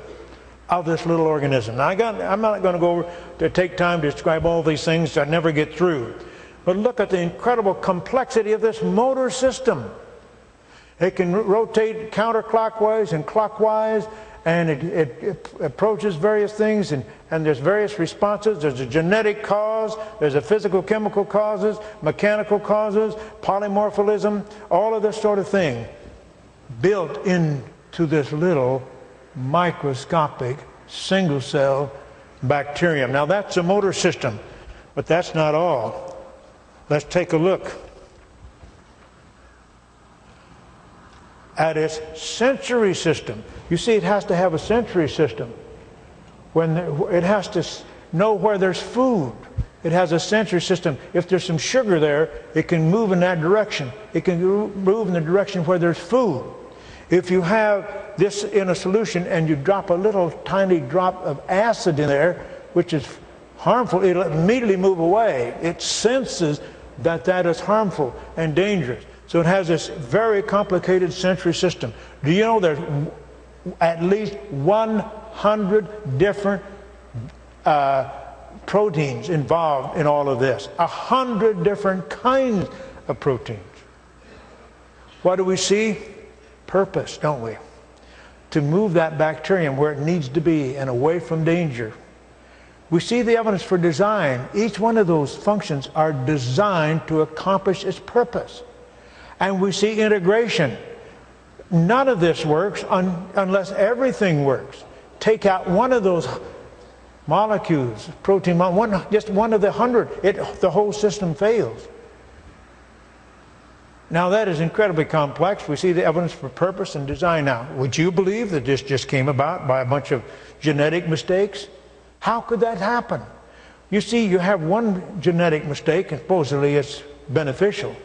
of this little organism. Now, I'm not going to go over to take time to describe all these things. I never get through. But look at the incredible complexity of this motor system. It can rotate counterclockwise and clockwise, and it approaches various things, and there's various responses. There's a genetic cause, there's a physical chemical causes, mechanical causes, polymorphism, all of this sort of thing built into this little microscopic single cell bacterium. Now, that's a motor system, but that's not all. Let's take a look at its sensory system. You see, it has to have a sensory system. It has to know where there's food. It has a sensory system. If there's some sugar there, it can move in that direction. It can move in the direction where there's food. If you have this in a solution and you drop a little tiny drop of acid in there, which is harmful, it'll immediately move away. It senses that that is harmful and dangerous. So it has this very complicated sensory system. Do you know there's at least 100 different proteins involved in all of this? 100 different kinds of proteins. What do we see? Purpose, don't we? To move that bacterium where it needs to be and away from danger. We see the evidence for design. Each one of those functions are designed to accomplish its purpose. And we see integration. None of this works unless everything works. Take out one of those molecules, protein, just one of the 100, the whole system fails. Now, that is incredibly complex. We see the evidence for purpose and design now. Would you believe that this just came about by a bunch of genetic mistakes? How could that happen? You see, you have one genetic mistake, and supposedly it's beneficial.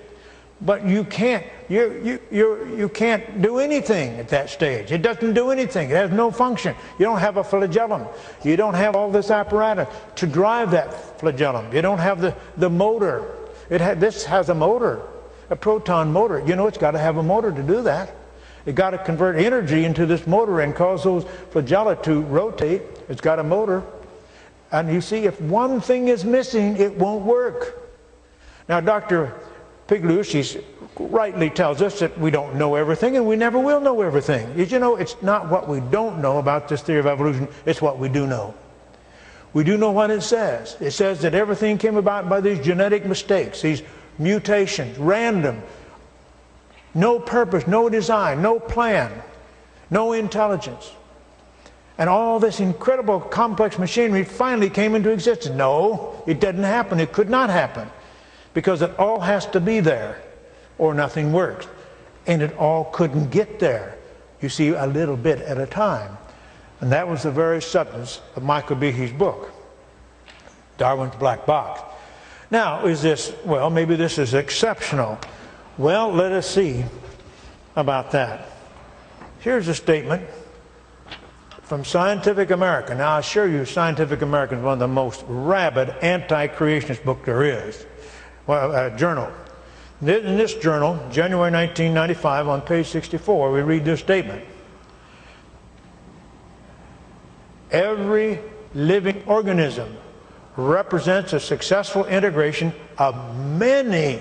But you can't do anything at that stage. It doesn't do anything. It has no function. You don't have a flagellum. You don't have all this apparatus to drive that flagellum. You don't have the motor. This has a motor, a proton motor. You know, it's got to have a motor to do that. It's got to convert energy into this motor and cause those flagella to rotate. It's got a motor. And you see, if one thing is missing, it won't work. Now, Dr. Pigliucci rightly tells us that we don't know everything, and we never will know everything. You know, it's not what we don't know about this theory of evolution, it's what we do know. We do know what it says. It says that everything came about by these genetic mistakes, these mutations, random, no purpose, no design, no plan, no intelligence. And all this incredible complex machinery finally came into existence. No, it didn't happen. It could not happen. Because it all has to be there or nothing works. And it all couldn't get there. You see, a little bit at a time. And that was the very substance of Michael Behe's book, Darwin's Black Box. Now, is this, well, maybe this is exceptional. Well, let us see about that. Here's a statement from Scientific American. Now, I assure you, Scientific American is one of the most rabid anti-creationist book there is. Well, journal. In this journal, January 1995, on page 64, we read this statement. Every living organism represents a successful integration of many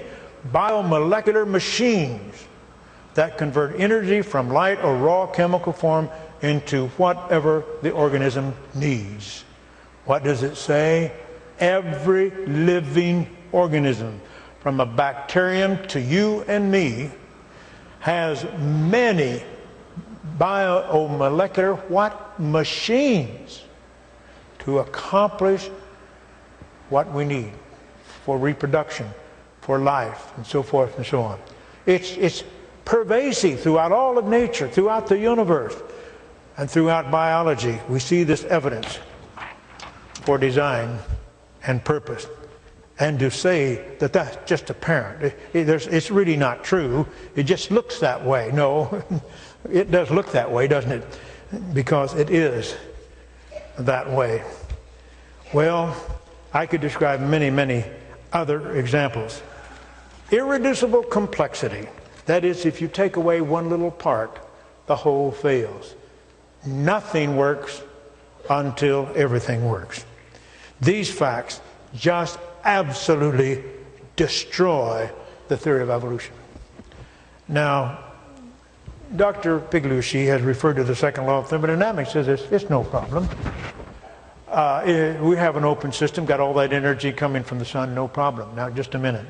biomolecular machines that convert energy from light or raw chemical form into whatever the organism needs. What does it say? Every living organism, from a bacterium to you and me, has many biomolecular machines to accomplish what we need for reproduction, for life, and so forth and so on. It's pervasive throughout all of nature, throughout the universe, and throughout biology. We see this evidence for design and purpose. And to say that that's just apparent, it's really not true. It just looks that way. No, it does look that way, doesn't it? Because it is that way. Well, I could describe many, many other examples. Irreducible complexity. That is, if you take away one little part, the whole fails. Nothing works until everything works. These facts just absolutely destroy the theory of evolution. Now, Dr. Pigliucci has referred to the second law of thermodynamics, says it's no problem. We have an open system, got all that energy coming from the sun, no problem. Now, just a minute.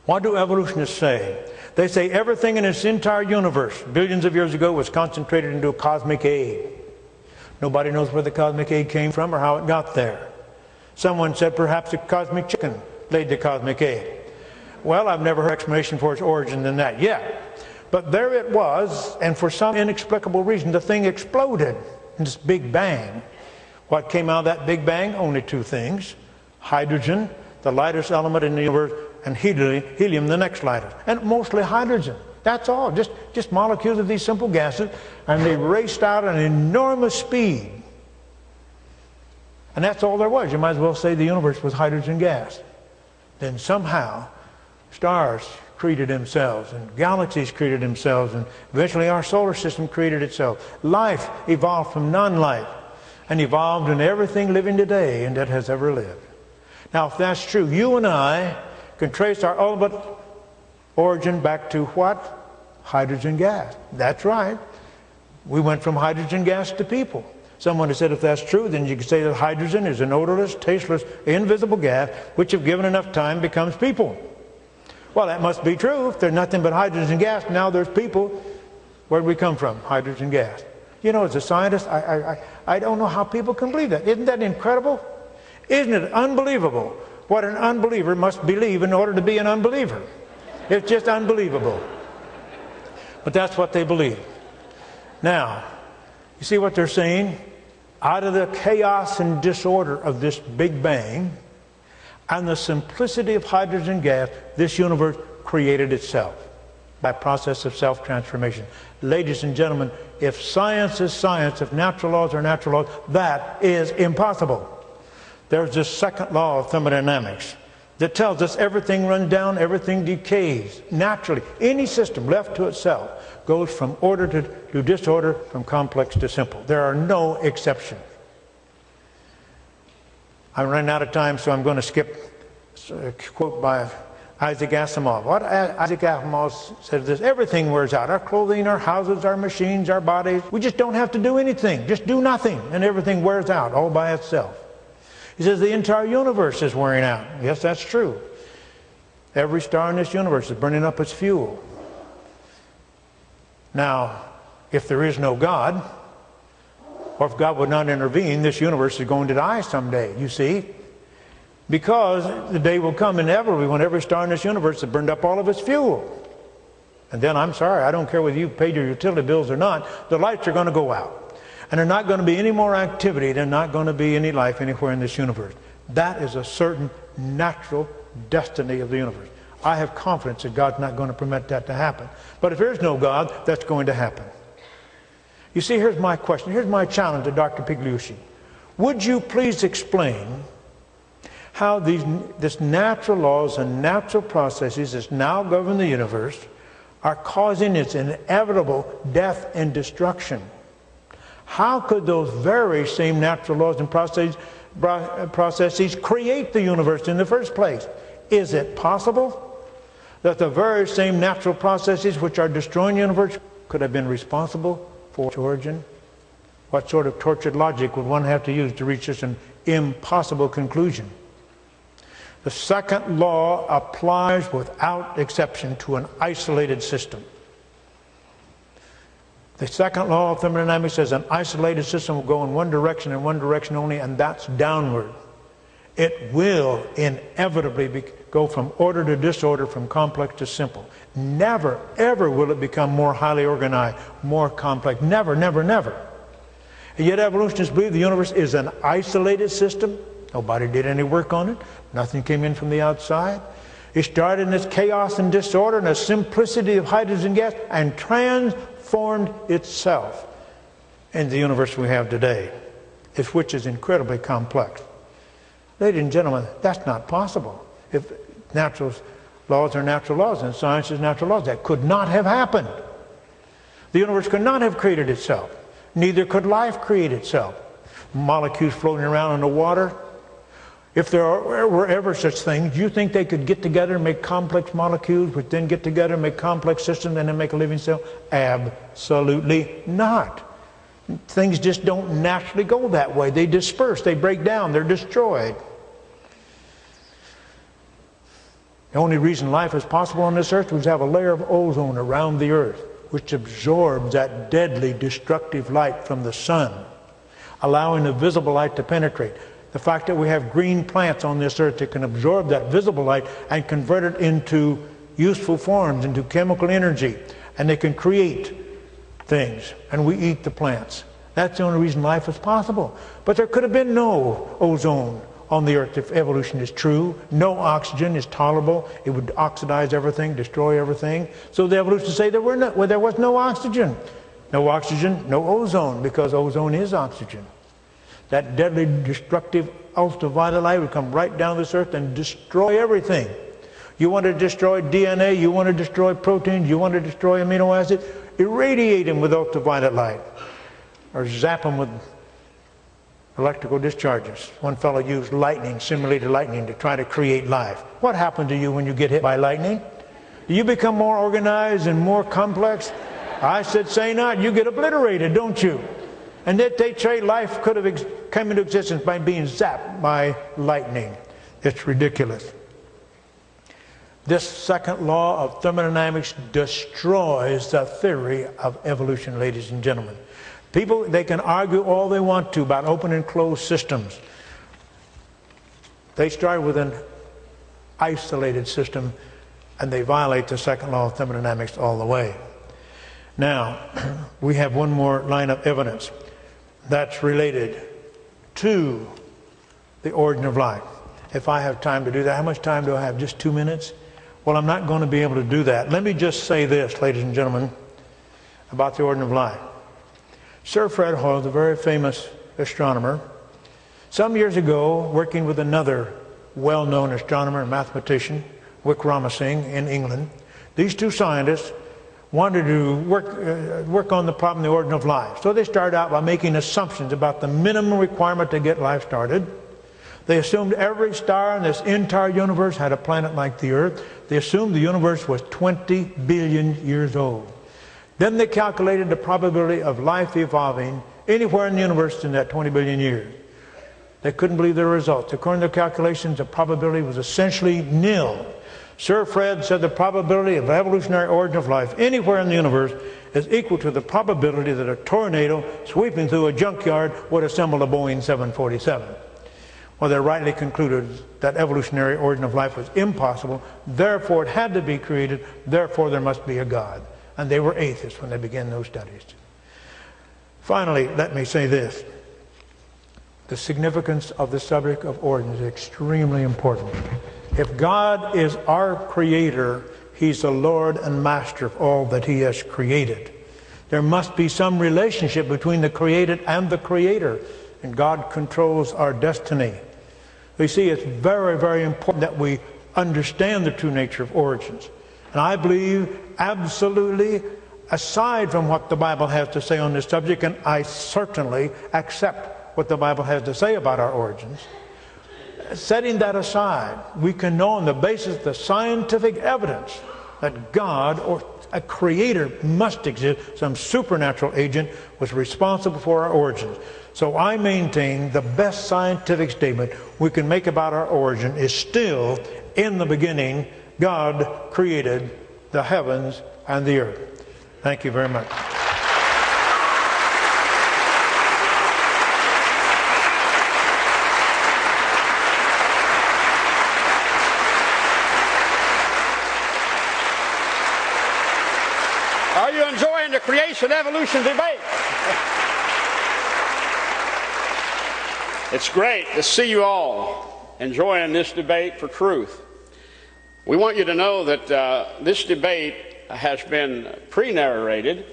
What do evolutionists say? They say everything in its entire universe, billions of years ago, was concentrated into a cosmic egg. Nobody knows where the cosmic egg came from or how it got there. Someone said perhaps a cosmic chicken laid the cosmic egg. Well, I've never heard an explanation for its origin than that yet. But there it was, and for some inexplicable reason, the thing exploded in this big bang. What came out of that big bang? Only two things. Hydrogen, the lightest element in the universe, and helium, the next lightest. And mostly hydrogen. That's all. Just molecules of these simple gases, and they raced out at an enormous speed. And that's all there was. You might as well say the universe was hydrogen gas. Then somehow stars created themselves, and galaxies created themselves, and eventually our solar system created itself. Life evolved from non-life and evolved in everything living today and that has ever lived. Now, if that's true, you and I can trace our ultimate origin back to what? Hydrogen gas. That's right. We went from hydrogen gas to people. Someone has said if that's true, then you can say that hydrogen is an odorless, tasteless, invisible gas, which if given enough time becomes people. Well, that must be true. If there's nothing but hydrogen gas, now there's people. Where did we come from? Hydrogen gas. You know, as a scientist, I don't know how people can believe that. Isn't that incredible? Isn't it unbelievable what an unbeliever must believe in order to be an unbeliever? It's just unbelievable. But that's what they believe. Now, you see what they're saying? Out of the chaos and disorder of this Big Bang and the simplicity of hydrogen gas, this universe created itself by process of self-transformation. Ladies and gentlemen, if science is science, if natural laws are natural laws, that is impossible. There's this second law of thermodynamics that tells us everything runs down, everything decays naturally. Any system left to itself goes from order to disorder, from complex to simple. There are no exceptions. I'm running out of time, so I'm going to skip a quote by Isaac Asimov. What Isaac Asimov says this: everything wears out. Our clothing, our houses, our machines, our bodies. We just don't have to do anything. Just do nothing, and everything wears out all by itself. He says the entire universe is wearing out. Yes, that's true. Every star in this universe is burning up its fuel. Now, if there is no God, or if God would not intervene, this universe is going to die someday, you see. Because the day will come inevitably when every star in this universe has burned up all of its fuel. And then, I'm sorry, I don't care whether you paid your utility bills or not, the lights are going to go out. And there's not going to be any more activity, there's not going to be any life anywhere in this universe. That is a certain natural destiny of the universe. I have confidence that God's not going to permit that to happen. But if there's no God, that's going to happen. You see, here's my question, here's my challenge to Dr. Pigliucci. Would you please explain how this natural laws and natural processes that now govern the universe are causing its inevitable death and destruction? How could those very same natural laws and processes processes create the universe in the first place. Is it possible that the very same natural processes which are destroying the universe could have been responsible for its origin? What sort of tortured logic would one have to use to reach such an impossible conclusion? The second law applies without exception to an isolated system. The second law of thermodynamics says an isolated system will go in one direction and one direction only, and that's downward. It will inevitably go from order to disorder, from complex to simple. Never, ever will it become more highly organized, more complex. Never, never, never. And yet evolutionists believe the universe is an isolated system. Nobody did any work on it. Nothing came in from the outside. It started in its chaos and disorder and a simplicity of hydrogen gas and transformed itself into the universe we have today, which is incredibly complex. Ladies and gentlemen, that's not possible. If natural laws are natural laws and science is natural laws, that could not have happened. The universe could not have created itself. Neither could life create itself. Molecules floating around in the water. If there were ever such things, do you think they could get together and make complex molecules, which then get together and make complex systems and then make a living cell? Absolutely not. Things just don't naturally go that way. They disperse, they break down, they're destroyed. The only reason life is possible on this earth was to have a layer of ozone around the earth, which absorbs that deadly destructive light from the sun, allowing the visible light to penetrate. The fact that we have green plants on this earth that can absorb that visible light and convert it into useful forms, into chemical energy, and they can create things, and we eat the plants. That's the only reason life is possible. But there could have been no ozone on the earth if evolution is true. No oxygen is tolerable. It would oxidize everything, destroy everything. So the evolutionists say there was no oxygen. No oxygen, no ozone, because ozone is oxygen. That deadly destructive ultraviolet light would come right down this earth and destroy everything. You want to destroy DNA, you want to destroy proteins, you want to destroy amino acids, irradiate them with ultraviolet light. Or zap them with electrical discharges. One fellow used lightning, simulated lightning, to try to create life. What happened to you when you get hit by lightning? Do you become more organized and more complex? I said, say not. You get obliterated, don't you? And that they say life could have come into existence by being zapped by lightning. It's ridiculous. This second law of thermodynamics destroys the theory of evolution, ladies and gentlemen. People, they can argue all they want to about open and closed systems. They start with an isolated system and they violate the second law of thermodynamics all the way. Now, we have one more line of evidence that's related to the origin of life. If I have time to do that, how much time do I have? Just 2 minutes? Well, I'm not going to be able to do that. Let me just say this, ladies and gentlemen, about the origin of life. Sir Fred Hoyle, the very famous astronomer, some years ago, working with another well-known astronomer and mathematician, Wickramasinghe in England, these two scientists wanted to work on the problem of the origin of life. So they started out by making assumptions about the minimum requirement to get life started. They assumed every star in this entire universe had a planet like the Earth. They assumed the universe was 20 billion years old. Then they calculated the probability of life evolving anywhere in the universe in that 20 billion years. They couldn't believe their results. According to their calculations, the probability was essentially nil. Sir Fred said the probability of evolutionary origin of life anywhere in the universe is equal to the probability that a tornado sweeping through a junkyard would assemble a Boeing 747. Well, they rightly concluded that evolutionary origin of life was impossible, therefore it had to be created, therefore there must be a God. And they were atheists when they began those studies. Finally, let me say this. The significance of the subject of origin is extremely important. If God is our creator, he's the Lord and master of all that he has created. There must be some relationship between the created and the creator, and God controls our destiny. You see, it's very, very important that we understand the true nature of origins. And I believe absolutely, aside from what the Bible has to say on this subject, and I certainly accept what the Bible has to say about our origins. Setting that aside, we can know on the basis of the scientific evidence that God or a creator must exist. Some supernatural agent was responsible for our origins. So I maintain the best scientific statement we can make about our origin is still, in the beginning, God created the heavens and the earth. Thank you very much. Are you enjoying the creation-evolution debate? It's great to see you all enjoying this debate for truth. We want you to know that this debate has been pre-narrated